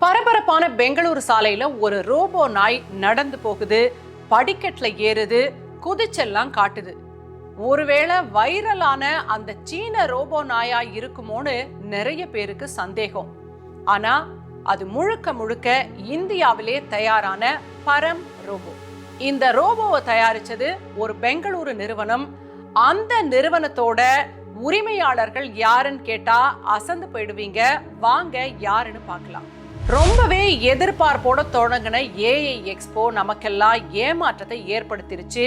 பரபரப்பான பெங்களூரு சாலையில ஒரு ரோபோ நாய் நடந்து போகுது, படிக்கட்டுல ஏறுது, குதிச்செல்லாம் காட்டுது. ஒருவேளை வைரலான அந்த சீன ரோபோ நாயா இருக்குமோன்னு நிறைய பேருக்கு சந்தேகம். ஆனா அது முழுக்க முழுக்க இந்தியாவிலே தயாரான பரம் ரோபோ. இந்த ரோபோவை தயாரிச்சது ஒரு பெங்களூரு நிறுவனம். அந்த நிறுவனத்தோட உரிமையாளர்கள் யாருன்னு கேட்டா அசந்து போயிடுவீங்க. வாங்க யாருன்னு பார்க்கலாம். ரொம்பவே எதிர்பார்ப்போட தொடங்கின ஏஐ எக்ஸ்போ நமக்கெல்லாம் ஏமாற்றத்தை ஏற்படுத்திருச்சு.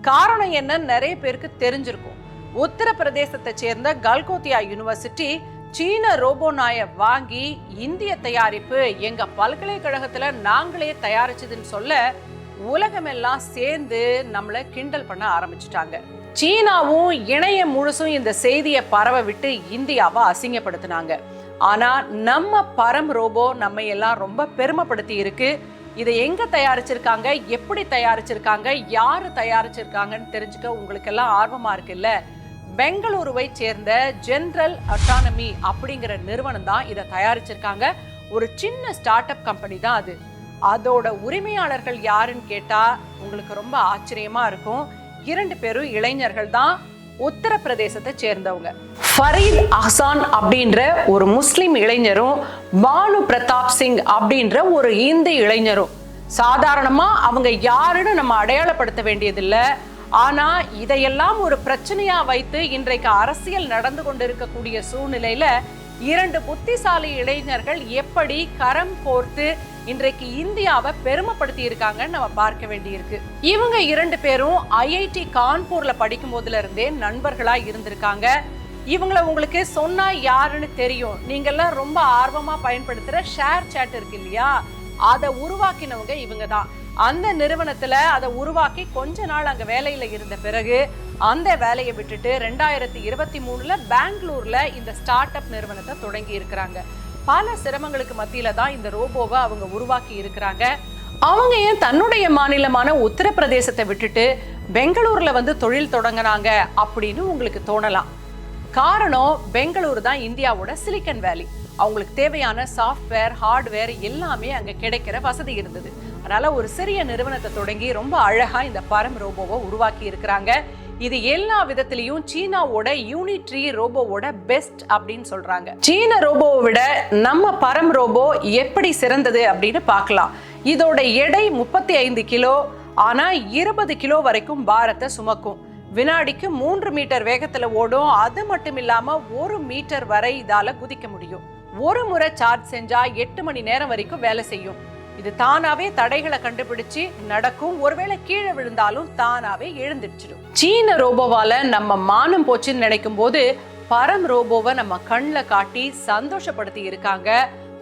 காரணம் என்ன நிறைய பேருக்கு தெரிஞ்சிருக்கும். உத்தரப்பிரதேசத்தை சேர்ந்த கல்கோத்தியா யூனிவர்சிட்டி சீன ரோபோ நாயை வாங்கி இந்திய தயாரிப்பு எங்க பல்கலைக்கழகத்துல நாங்களே தயாரிச்சதுன்னு சொல்ல உலகமெல்லாம் சேர்ந்து நம்மள கிண்டல் பண்ண ஆரம்பிச்சுட்டாங்க. சீனாவும் இணையம் முழுசும் இந்த செய்தியை பரவ விட்டு இந்தியாவை அசிங்கப்படுத்தினாங்க. ஆனா நம்ம பரம் ரோபோ நம்ம எல்லாம் ரொம்ப பெருமைப்படுத்தி இருக்கு. இதை எங்க தயாரிச்சிருக்காங்க, எப்படி தயாரிச்சிருக்காங்க, யாரு தயாரிச்சிருக்காங்கன்னு தெரிஞ்சுக்க உங்களுக்கு எல்லாம் ஆர்வமா இருக்குல்ல. பெங்களூருவை சேர்ந்த ஜெனரல் அட்டானமி அப்படிங்கிற நிறுவனம் தான் இதை தயாரிச்சிருக்காங்க. ஒரு சின்ன ஸ்டார்ட் அப் கம்பெனி தான் அது. அதோட உரிமையாளர்கள் யாருன்னு கேட்டா உங்களுக்கு ரொம்ப ஆச்சரியமா இருக்கும். 2 பேரும் இளைஞர்கள் தான், உத்தரப்பிரதேசத்தை சேர்ந்தவங்க. ஃபரீத் அஹ்சான் அப்படின்ற ஒரு முஸ்லிம் இளைஞரும் பானு பிரதாப் சிங் அப்படின்ற ஒரு இந்தி இளைஞரும். சாதாரணமா அவங்க யாருன்னு நம்ம அடையாளப்படுத்த வேண்டியதில்லை. ஆனா இதையெல்லாம் ஒரு பிரச்சனையா வைத்து இன்றைக்கு அரசியல் நடந்து கொண்டிருக்கக்கூடிய சூழ்நிலையில 2 புத்திசாலி இளைஞர்கள் எப்படி கரம் கோர்த்து இன்றைக்கு இந்தியாவை பெருமைப்படுத்தி இருக்காங்கன்னு நம்ம பார்க்க வேண்டியிருக்கு. இவங்க 2 பேரும் ஐஐடி கான்பூர்ல படிக்கும் போதுல இருந்தே நண்பர்களா இருந்திருக்காங்க. இவங்கள உங்களுக்கு சொன்னா யாருன்னு தெரியும். நீங்க எல்லாம் ரொம்ப ஆர்வமா பயன்படுத்துற ஷேர் சாட் இருக்கு இல்லையா, அதை உருவாக்கினவங்க இவங்க தான். அந்த நிறுவனத்துல அதை உருவாக்கி கொஞ்ச நாள் அங்க வேலையில இருந்த பிறகு அந்த வேலையை விட்டுட்டு 2023ல பெங்களூர்ல இந்த ஸ்டார்ட் அப் நிறுவனத்தை தொடங்கி இருக்கிறாங்க. பல சிரமங்களுக்கு மத்தியில தான் இந்த ரோபோவை அவங்க உருவாக்கி இருக்கிறாங்க. அவங்க ஏன் தன்னுடைய மாநிலமான உத்தரப்பிரதேசத்தை விட்டுட்டு பெங்களூர்ல வந்து தொழில் தொடங்கினாங்க அப்படின்னு உங்களுக்கு தோணலாம். காரணம், பெங்களூரு தான் இந்தியாவோட சிலிக்கன் வேலி. அவங்களுக்கு தேவையான சாஃப்ட்வேர், ஹார்ட்வேர் எல்லாமே அங்க கிடைக்கிற வசதி இருந்தது. அதனால ஒரு சிறிய நிறுவனத்தை தொடங்கி ரொம்ப அழகா இந்த பரம் ரோபோவை உருவாக்கி இருக்கிறாங்க. இது எல்லா விதத்திலையும் சீனாவோட யூனிட்ரி ரோபோவோட பெஸ்ட் அப்படின்னு சொல்றாங்க. சீன ரோபோவை விட நம்ம பரம் ரோபோ எப்படி சிறந்தது அப்படின்னு பார்க்கலாம். இதோட எடை 35 கிலோ. ஆனா 20 கிலோ வரைக்கும் பாரத்தை சுமக்கும். வினாடிக்கு 3 மீட்டர் வேகத்துல ஓடும். அது மட்டும் இல்லாம 1 மீட்டர் வரை இதால குதிக்க முடியும். ஒரு முறை சார்ஜ் செஞ்சா 8 மணி நேரம் வரைக்கும் வேலை செய்யும். இது தானாவே தடைகளை கண்டுபிடிச்சு நடக்கும். ஒருவேளை கீழே விழுந்தாலும் தானாவே எழுந்திடுச்சிடும். சீன ரோபோவால நம்ம மானம் போச்சுன்னு நினைக்கும் போது பரம் ரோபோவை நம்ம கண்ணில் காட்டி சந்தோஷப்படுத்தி இருக்காங்க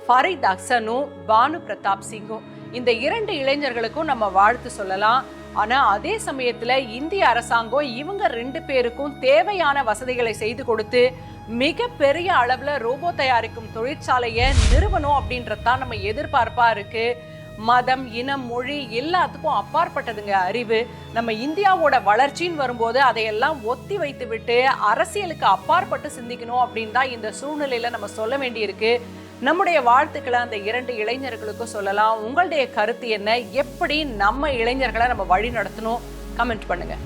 ஃபரீத் அஹ்சானும் பானு பிரதாப் சிங்கும். இந்த 2 இளைஞர்களுக்கும் நம்ம வாழ்த்து சொல்லலாம். ஆனா அதே சமயத்துல இந்திய அரசாங்கம் இவங்க 2 பேருக்கும் தேவையான வசதிகளை செய்து கொடுத்து மிக பெரிய அளவுல ரோபோ தயாரிக்கும் தொழிற்சாலையை நிறுவனம் அப்படின்றதான் நம்ம எதிர்பார்ப்பா இருக்கு. மதம், இனம், மொழி எல்லாத்துக்கும் அப்பாற்பட்டதுங்க அறிவு. நம்ம இந்தியாவோட வளர்ச்சின்னு வரும்போது அதையெல்லாம் ஒத்தி வைத்து விட்டு அரசியலுக்கு அப்பாற்பட்டு சிந்திக்கணும் அப்படின்னு தான் இந்த சூழ்நிலையில நம்ம சொல்ல வேண்டியிருக்கு. நம்முடைய வாழ்த்துக்களை அந்த 2 இளைஞர்களுக்கும் சொல்லலாம். உங்களுடைய கருத்து என்ன? எப்படி நம்ம இளைஞர்களை நம்ம வழி நடத்தணும்? கமெண்ட் பண்ணுங்க.